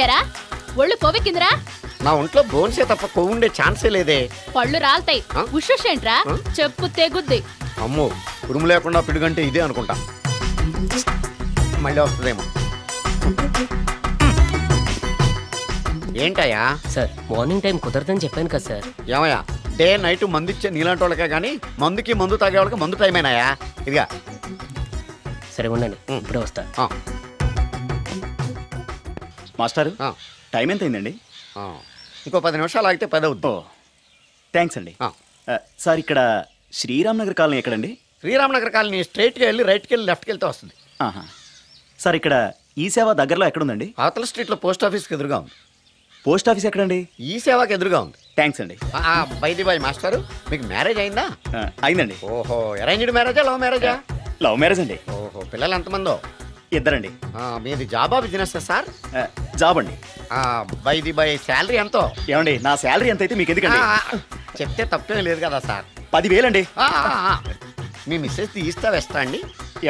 ఎరా ఒళ్ళు కొవ్వెక్కిందిరా? నా ఒంట్లో బోన్సే తప్ప కొవ్వు ఉండే ఛాన్సే లేదే. పళ్ళు రాల్తాయి. ఉషుషేంట్రా చెప్పు తెగుద్ది. అమ్మో ఉరుము లేకుండా పిడుగంటే ఇదే అనుకుంటా. మళ్ళీ వస్తుందేమో. ఏంటయ్యా సార్ మార్నింగ్ టైం కుదరదని చెప్పాను కదా సార్. ఏమయ్యా డే నైట్ మందు ఇచ్చే నీలాంటి వాళ్ళకే కానీ మందుకి మందు తాగే వాళ్ళకి మందు టైం అయినాయా? ఇదిగా సరే ఉండండి ఇప్పుడే వస్తా. మాస్టారు టైం ఎంత అయిందండి? ఇంకో 10 నిమిషాలు ఆగితే 10 అవుద్ది. థ్యాంక్స్ అండి. సార్ ఇక్కడ శ్రీరామ్ నగర్ కాలనీ ఎక్కడండి? శ్రీరామ్ నగర్ కాలనీ స్ట్రైట్కి వెళ్ళి రైట్కి వెళ్ళి లెఫ్ట్కి వెళ్తే వస్తుంది. సార్ ఇక్కడ ఈ సేవ దగ్గరలో ఎక్కడుందండి? అవతల స్ట్రీట్లో పోస్ట్ ఆఫీస్కి ఎదురుగా ఉంది. పోస్ట్ ఆఫీస్ ఎక్కడండి? ఈ సేవకి ఎదురుగా ఉంది. థ్యాంక్స్ అండి. బైది బాయ్ మాస్టారు మీకు మ్యారేజ్ అయిందా? అయిందండి. ఓహో అరేంజ్డ్ మ్యారేజా లవ్ మ్యారేజా? లవ్ మ్యారేజ్ అండి. ఓహో పిల్లలు ఎంతమందో? ఇద్దరండి. మీది జాబా బిజినెస్ సార్? జాబ్ అండి. బైది బై శాలరీ ఎంతో? ఏమండి నా శాలరీ ఎంత అయితే మీకు ఎందుకండి? చెప్తే తప్పేం లేదు కదా సార్. 10,000 అండి. మీ మిస్సెస్ తీస్తా వేస్తా అండి.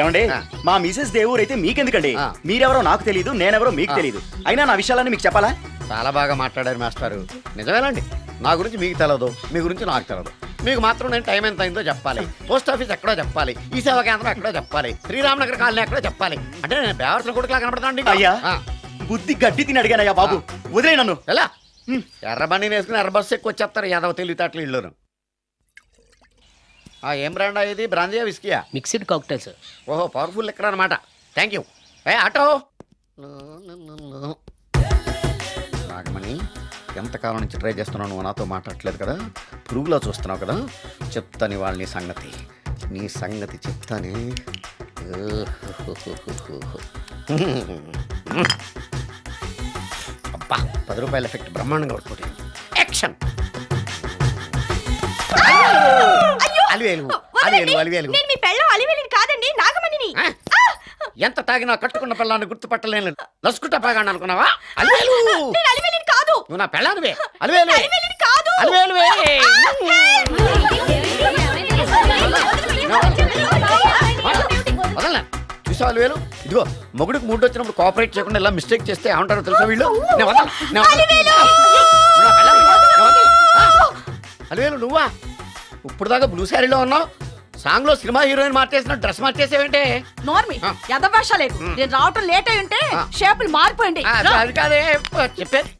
ఏమండి మా మిసెస్ దేవురు అయితే మీకెందుకండి? మీరెవరో నాకు తెలియదు, నేనెవరో మీకు తెలియదు. అయినా నా విషయాలన్నీ మీకు చెప్పాలా? చాలా బాగా మాట్లాడారు మాస్టారు. నిజమేనండి నా గురించి మీకు తెలియదు, మీ గురించి నాకు తెలియదు. మీకు మాత్రం నేను టైం ఎంత అయిందో చెప్పాలి, పోస్ట్ ఆఫీస్ ఎక్కడో చెప్పాలి, ఈ సేవా కేంద్రం ఎక్కడో చెప్పాలి, శ్రీరామ్ నగర్ కాలనీ ఎక్కడో చెప్పాలి. అంటే నేను బేవర్సన కొడుకులా కనపడతానండి. అయ్యా బుద్ధి గడ్డి తిని అడిగానయ్యా బాబు, వదిలే నన్ను. ఎలా ఎర్రబండి వేసుకుని ఎర్ర బస్సు ఎక్కువ వచ్చేస్తారు యాదవ తెలివితేటలు ఇళ్ళను. ఏం బ్రాండ్ ఇది? బ్రాందియా విస్కియా? Mixed cocktail sir. ఓహో పవర్ఫుల్ ఎక్కడ అనమాట. Thank you. ఆటో నాగమణి ఎంతకాలం నుంచి ట్రై చేస్తున్నావు, నువ్వు నాతో మాట్లాడట్లేదు కదా, పురుగులో చూస్తున్నావు కదా, చెప్తాను వాళ్ళ నీ సంగతి. నీ సంగతి చెప్తానే. అబ్బా 10 రూపాయల ఎఫెక్ట్ బ్రహ్మాండంగా కొట్టుకోండి. యాక్షన్. ఎంత తాగినా కట్టుకున్న పిల్లాన్ని గుర్తుపట్టలేను లసుకుంటా పాగాను అనుకున్నావా? నువ్వు నా పెళ్ళానివే. వదలనా చూసావు అలివేలు? ఇదిగో మొగుడికి మూడు వచ్చినప్పుడు కోఆపరేట్ చేయకుండా ఇలా మిస్టేక్ చేస్తే ఏమంటారో తెలుసా వీళ్ళు? అలివేలు నువ్వా? ఇప్పుడు దాకా బ్లూ శారీలో ఉన్నావు, సాంగ్ లో సినిమా హీరోయిన్ మార్చేసిన డ్రెస్ మార్చేసేవేంటే? నోర్మి యదభాష లేదు. నేను రావటం లేట్ అయి ఉంటే షేపులు మారిపోయింది. అది కాదే చెప్పేది.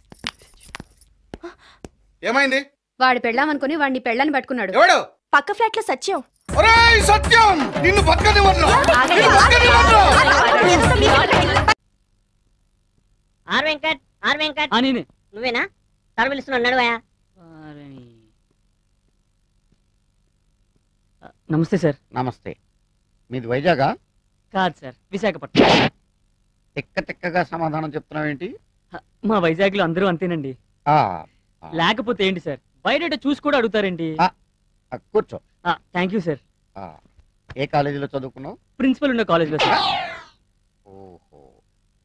ఏమైంది? వాడు పెళ్ళామనుకుని వాడిని పెళ్ళని పట్టుకున్నాడు. ఎవడు? పక్క ఫ్లాట్ లో సత్యం. ఒరేయ్ సత్యం నిన్ను బతకనివ్వను. ఆర్ వెంకట్ నువ్వేనా? తల పిలుస్తున్నాడు నడువయా. నమస్తే సార్. నమస్తే. మీది వైజాగా? కాదు సార్, విశాఖపట్నం. తిక్కగా సమాధానం చెప్తున్నావు ఏంటి? మా వైజాగ్ లో అందరూ అంతేనండి. లేకపోతే ఏంటి సార్, బయట చూసి కూడా అడుగుతారేంటి? కూర్చో. Thank you sir. ఏ కాలేజీలో చదువుకున్నావు? ప్రిన్సిపల్ ఉన్న కాలేజీలో సార్. ఓహో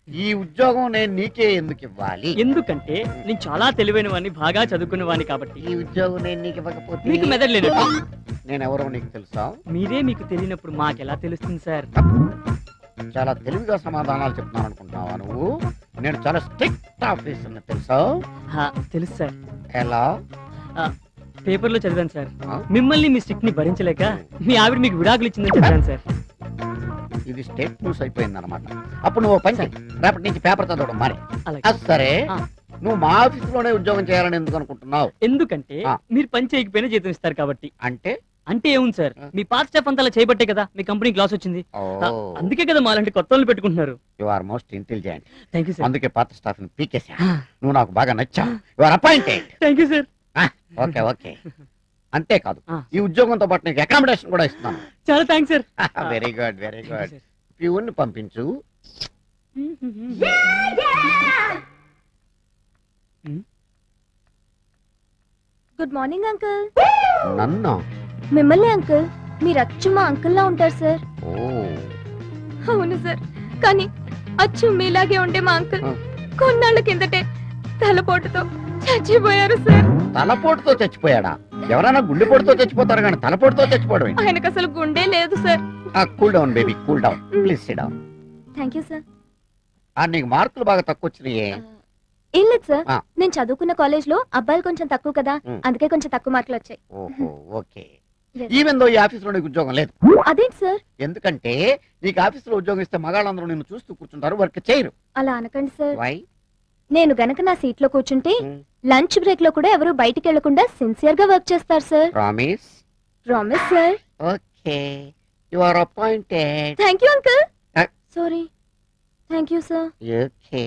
ఈ ఉద్యోగం నేను నీకే ఎందుకు ఇవ్వాలి? ఎందుకంటే నేను చాలా తెలివైన వాడిని, బాగా చదువుకున్న వాడిని కాబట్టి. ఈ ఉద్యోగం నేను నీకు ఇవ్వకపోతే మీకు మెదడు లేదు. నేను ఎవరో నీకు తెలుసా? మీరే మీకు తెలియనప్పుడు మాకెలా తెలుస్తుంది సార్? చాలా తెలివిగా సమాధానాలు చెప్తున్నాను అనుకుంటున్నావా నువ్వు? నేను చాలా స్ట్రిక్ట్ ఆఫీసర్ తెలుసా? తెలుసు సార్. ఎలా? పేపర్లో చదివాను సార్. మిమ్మల్ని మీ స్టిక్ ని భరించలేక మీ ఆవిడ మీకు విడాకులు ఇచ్చిందని చదివాను సార్. ఇది స్టేట్ న్యూస్ అయిపోయింది అనమాట. అప్పుడు నువ్వు పని రేపటి నుంచి పేపర్ చదవడం మరి. సరే నువ్వు మా ఆఫీసులోనే ఉద్యోగం చేయాలని ఎందుకు అనుకుంటున్నావు? ఎందుకంటే మీరు పని చేయకపోయినా జీతం ఇస్తారు కాబట్టి. అంటే ఏముంది సార్, మీ పాత స్టాఫ్ అంతా చేయబట్టే కదా మీ కంపెనీ లాస్ వచ్చింది. అందుకే కదా మాలాంటి కొత్త వాళ్ళు పెట్టుకుంటున్నారు. You are most intelligent. Thank you sir. అందుకే పాత స్టాఫ్ ని పీకేసా. నువ్వు నాకు బాగా నచ్చావు. You are appointed. Thank you sir. Okay okay. అంతేకాదు ఈ ఉద్యోగంతో పాటు నీకు అకామిడేషన్ కూడా ఇస్తున్నాను. చాలా thanks sir. Very good very good. Peon పంపించు. Good morning uncle. నన్ను? మిమ్మల్ని అంకుల్. మీరు అచ్చు మా అంకుల్ లా ఉంటారు సార్. అవును సార్, కానీ అచ్చు మీలాగే ఉండే మా అంకుల్ కొన్నాళ్ళ కిందటే తలపోటుతో చచ్చిపోయారు సార్. తలపోటుతో చచ్చిపోయాడా? ఎవరైనా గుండెపోటుతో చచ్చిపోతారు కానీ తలపోటుతో చచ్చిపోవడం? ఆయనకు అసలు గుండె లేదు sir. Cool down baby, cool down. Please SIT down. Thank you sir. నీకు మార్కులు బాగా తక్కువ వచ్చినాయే. ఏం లేదు సార్, ఆ. నేను చదువుకున్న కాలేజ్ లో అబ్బాయిలు కొంచెం తక్కువ కదా, అందుకే కొంచెం తక్కువ మార్కులు వచ్చాయి. ఓహో ఓకే. ఈవెన్ దో ఈ ఆఫీసులో నీకు ఉద్యోగం లేదు. అదేంటి సార్? ఎందుకంటే నీకు ఆఫీసులో ఉద్యోగం ఇస్తే మగాళ్ళందరూ నిన్ను చూస్తూ కూర్చుంటారు, వర్క్ చేయరు. అలా అనకండి సార్. వై? నేను గనక నా సీట్ లో కూర్చుంటే లంచ్ బ్రేక్ లో కూడా ఎవరు బయటికి వెళ్లకుండా సిన్సియర్ గా వర్క్ చేస్తారు sir. Promise? Promise sir. Okay, you are appointed. Thank you uncle. Sorry. Thank you sir. Okay,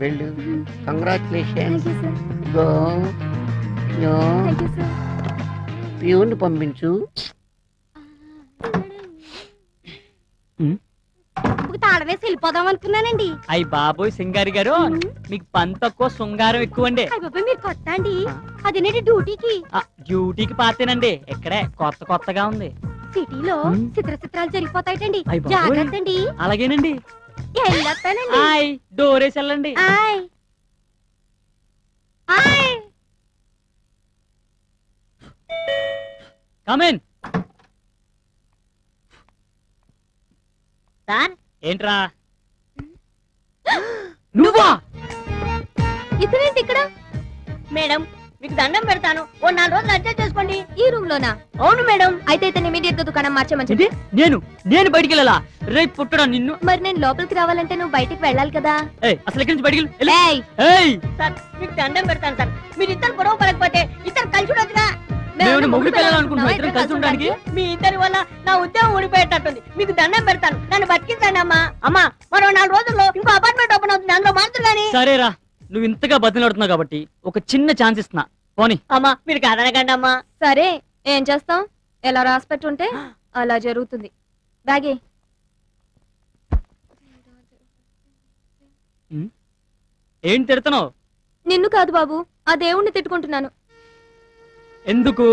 వెళ్ళు. Congratulations. Thank you sir. Go. Yo thank you sir. Peon పంపించు. తాళవేసి వెళ్ళిపోదాం అనుకున్నానండి. అయ్యి బాబోయ్ సింగారి గారు, మీకు పని తక్కువ శృంగారం ఎక్కువ అండి. బాబాయ్ మీరు కొత్త అండి? అదేనండి డ్యూటీకి. డ్యూటీకి పాతేనండి, ఇక్కడే కొత్త కొత్తగా ఉంది. సిటీలో చిత్రాలు జరిగిపోతాయిటండి, అయ్ బాబోయ్. జాగ్రత్త అండి. అలాగేనండి. వెళ్ళొస్తానండి. ఆయ్ డోరేసి వెళ్ళండి. ఆయ్ ఆయ్. కమెన్. సార్ ఏంట్రా నువ్వా? ఇతనేంటి ఇక్కడ? మేడం మీకు దండం పెడతాను, ఓ 4 రోజులు అడ్జస్ట్ చేసుకోండి. ఈ రూమ్ లోనా? అవును మేడం. అయితే ఇతను ఇమీడియట్ గా దుకాణం మార్చమని చెప్పు. నేను బయటికి వెళ్ళాలా? రేపు పుట్టడా నిన్ను. మరి నేను లోపలికి రావాలంటే నువ్వు బయటికి వెళ్ళాలి కదా. అసలు ఎక్కడి నుంచి బయటికి వెళ్ళు. ఏయ్. ఏయ్, సార్ మీకు దండం పెడతాను సార్, మీరు ఇద్దరు గొడవ పడకపోతే ఇద్దరు కలిసి ఉండొచ్చుగా. నేను మొగుడు పిల్లలనుకుంటున్నా ఇద్దరం కలిసి ఉండడానికి. మీ ఇద్దరి వల్ల నా ఉద్యోగం ఊడిపోయేటట్టుంది, మీకు దండం పెడతాను, నన్ను బతికించండి అమ్మా. అమ్మా మరో 4 రోజుల్లో ఇంకో అపార్ట్మెంట్ ఓపెన్ అవుతుంది, అందులో మాత్రం కానీ. సరేరా, నువ్వు ఇంతగా బతిలాడుతున్నావు కాబట్టి ఒక చిన్న ఛాన్స్ ఇస్తున్నా, పోనీ. అమ్మా మీరు కాదనకండి అమ్మా. సరే ఏం చేస్తాం, ఎలా రాసి పెట్టుంటే అలా జరుగుతుంది. బ్యాగే. ఏం తిడుతున్నావు? నిన్ను కాదు బాబు, ఆ దేవుణ్ణి తిట్టుకుంటున్నాను. ఎందుకు?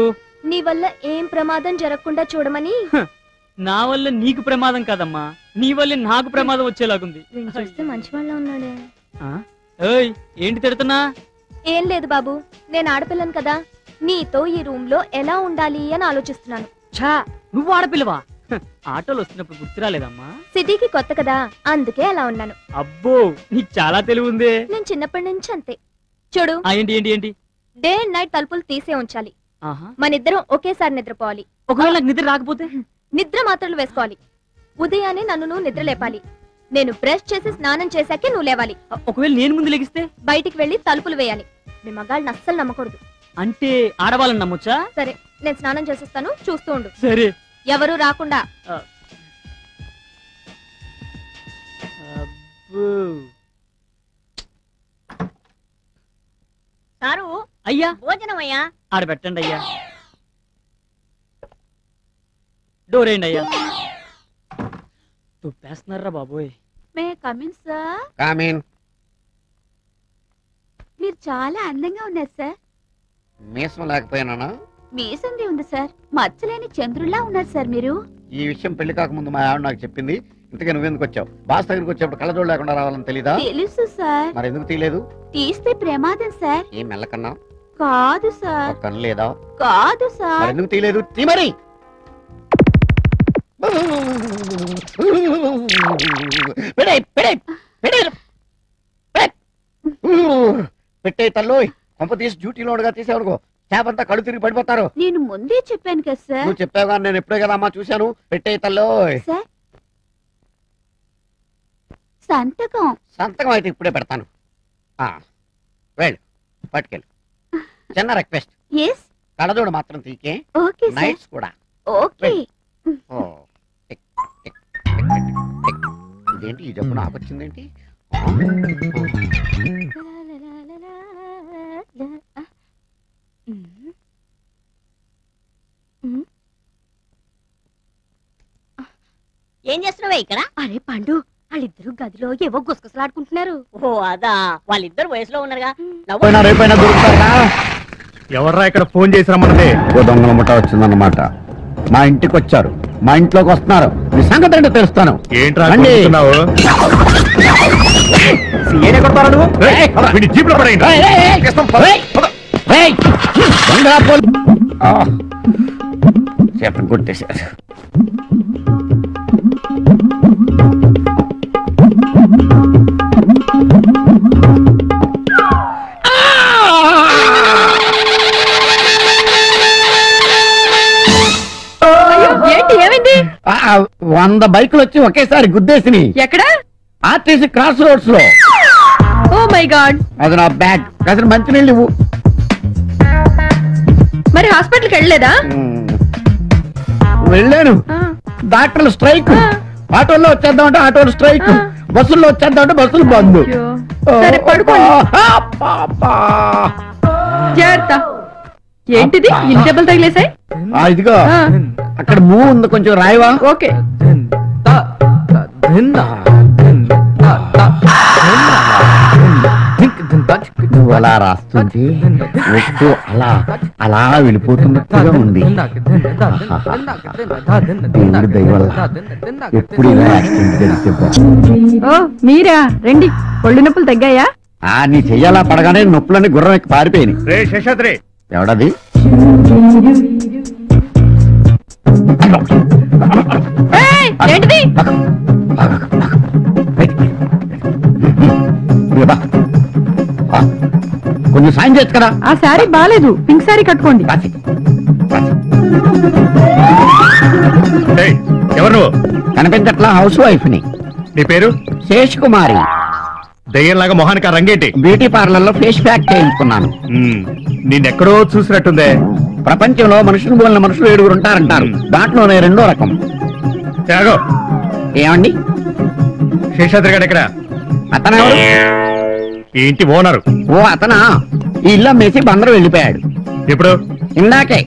నీ వల్ల ఏం ప్రమాదం జరగకుండా చూడమని. నా వల్ల నీకు ప్రమాదం కాదమ్మా, నీ వల్ల నాకు ప్రమాదం వచ్చేలాగుంది. చూస్తే మంచి వాళ్ళ ఉన్నాడే. ఏయ్, ఏంటి తిడుతున్నా? ఏం లేదు బాబు, నేను ఆడపిల్లను కదా, నీతో ఈ రూమ్ లో ఎలా ఉండాలి అని ఆలోచిస్తున్నాను. ఛా, నువ్వు ఆడపిల్లవా? ఆటోలు వస్తున్నప్పుడు గుర్తు రాలేదమ్మా? సిటీకి కొత్త కదా, అందుకే అలా ఉన్నాను. అబ్బో, నీకు చాలా తెలివి ఉందే. నేను చిన్నప్పటి నుంచి అంతే. చూడు, ఏంటి ఏంటి ఏంటి? డే అండ్ నైట్ తలుపులు తీసే ఉంచాలి. ఆహా. మనిద్దరం ఒకేసారి నిద్రపోవాలి. ఒకవేళ నాకు నిద్ర రాకపోతే? నిద్ర మాత్రలు వేసుకోవాలి. ఉదయాన్నే నన్ను నువ్వు నిద్ర లేపాలి. నేను బ్రష్ చేసి స్నానం చేశాకే నువ్వు లేవాలి. ఒకవేళ నేను ముందు లెగిస్తే? బయటికి వెళ్లి తలుపులు వేయాలి. మీ మగాళ్ళని అస్సలు నమ్మకూడదు. అంటే ఆడవాళ్ళని నమ్మొచ్చా? సరే, నేను స్నానం చేసేస్తాను, చూస్తూ ఉండు. సరే. ఎవరు రాకుండా. సారు అయ్యా, భోజనం అయ్యా. ఆడబెట్టండి అయ్యా. డోర్ వేయండి అయ్యా. తుప్పేస్తున్నారా బాబోయ్. May come in sir. కామీన్. మీరు చాలా అందంగా ఉన్నారు సార్. మీసం లేకపోయినా? మీసంది ఉంది సార్, మచ్చలేని చంద్రుల్లా ఉన్నారు సార్ మీరు. ఈ విషయం పెళ్లి కాకముందు మా ఆవిడ నాకు చెప్పింది. ఇంతకీ నువ్వెందుకు వచ్చావు? బాస్ దగ్గరికి వచ్చేప్పుడు కళ్ళజోడు లేకుండా రావాలని తెలీదా? తెలుసు సార్. మరి ఎందుకు తీయలేదు? తీస్తే ప్రమాదం సార్. ఏం మెల్లకన్నా? కాదు సార్. కన్ను లేదా? కాదు సార్. మరి ఎందుకు తీయలేదు? తీ మరి. పెట్టే తల్లోయ్, కొంప తీసి డ్యూటీలో ఉండగా తీసేవనుకో, స్టాఫ్ అంతా కళ్ళు తిరిగి పడిపోతారు. నేను ముందే చెప్పాను కదా సార్. నువ్వు చెప్పావు కానీ నేను ఎప్పుడే కదా అమ్మా చూశాను. పెట్టే తల్లోయ్. సార్, సంతకం. సంతకం అయితే ఇప్పుడే పెడతాను. వెళ్ళు, పట్టుకెళ్ళు. చిన్న రిక్వెస్ట్, కళ్ళజోడు మాత్రం తీకే. Okay sir. నైట్స్ కూడా. ఓకే. ఇదేంటి ఈ జబ్బు నాకు వచ్చిందేంటి? ఏం చేస్తున్నావే ఇక్కడ? అరే పండు, వాళ్ళిద్దరు గదిలో ఏవో గుసగుసలాడుకుంటున్నారు. ఓ అదా, వాళ్ళిద్దరు వయసులో ఉన్నారుగా. రేపైనా దొరుకుతారా? ఎవర్రా ఇక్కడ ఫోన్ చేసి రమ్మన్నదే? ఓ దొంగల ముఠా వచ్చిందన్నమాట. మా ఇంటికి వచ్చారు, మా ఇంట్లోకి వస్తున్నారు. మీ సంగతి ఏంటో తెలుస్తాను. ఏంట్రా రండి. కొడుతున్నావు? సీఏనే కొడతారా నువ్వు? వీడి జీపులో పడేయండి. చెప్పని కొట్టేశారు. 100 బైకులు వచ్చి ఒకేసారి గుద్దేసి ఎక్కడ? ఆర్టీసీ క్రాస్ రోడ్స్ లో. Oh my god. అది నా బ్యాగ్. కాసిన మంచినీళ్ళు ఇవ్వు. మరి హాస్పిటల్కి వెళ్ళలేదా? వెళ్ళాను. డాక్టర్లు స్ట్రైక్. ఆటోల్లో వచ్చేద్దామంటే ఆటోలు స్ట్రైక్. బస్సుల్లో వచ్చేద్దామంటే బస్సులు బంద్. సరే పడుకోండి. జాగ్రత్త. ఏంటిది ఇన్ని దెబ్బలు తగిలేసాయి? ఇదిగో అక్కడ మూవ్ ఉంది, కొంచెం రాయవా? ఓకే. నువ్వు అలా రాస్తుంది ఒట్టు అలా అలా వెళ్ళిపోతున్నట్టుగా ఉంది. దేవుడి దయ వల్ల ఎప్పుడు ఇలా యాక్సిడెంట్ జరిగితే బాగుంది. ఓ మీరా, రండి. ఒళ్ళు నొప్పులు తగ్గాయా? నీ చెయ్యాలా పడగానే నొప్పులని గుర్రం ఎక్కి పారిపోయినాయి. శేషాద్రి ఎవడది? ఏంటిది? కొంచెం సాయం చేయొచ్చు కదా. ఆ శారీ బాలేదు, పింక్ శారీ కట్టుకోండి. ఎవరు నువ్వు? కనిపించట్లా, హౌస్ వైఫ్ ని. నీ పేరు? శేష్ కుమారి. దయ్యంలాగా మొహానికి రంగేంటి? బ్యూటీ పార్లర్ లో ఫేస్ ప్యాక్ చేయించుకున్నాను. నిన్నెక్కడో చూసినట్టుందే. ప్రపంచంలో మనుషులు పోలిన మనుషులు 7 ఉంటారంటారు, దాంట్లోనే 2వ రకం. ఏమండి? శేషాద్రి గారు ఎక్కడ? అతనెవరు? ఇంటి ఓనరు. ఓ అతనా? ఈ ఇల్లు అమ్మేసి బందరు వెళ్ళిపోయాడు. ఇప్పుడు? ఇందాకే.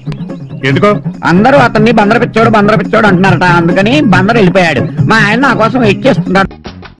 ఎందుకో? అందరూ అతన్ని బందర పిచ్చోడు అంటున్నారట, అందుకని బందరు వెళ్ళిపోయాడు. మా ఆయన నా కోసం వెయిట్ చేస్తున్నాడు.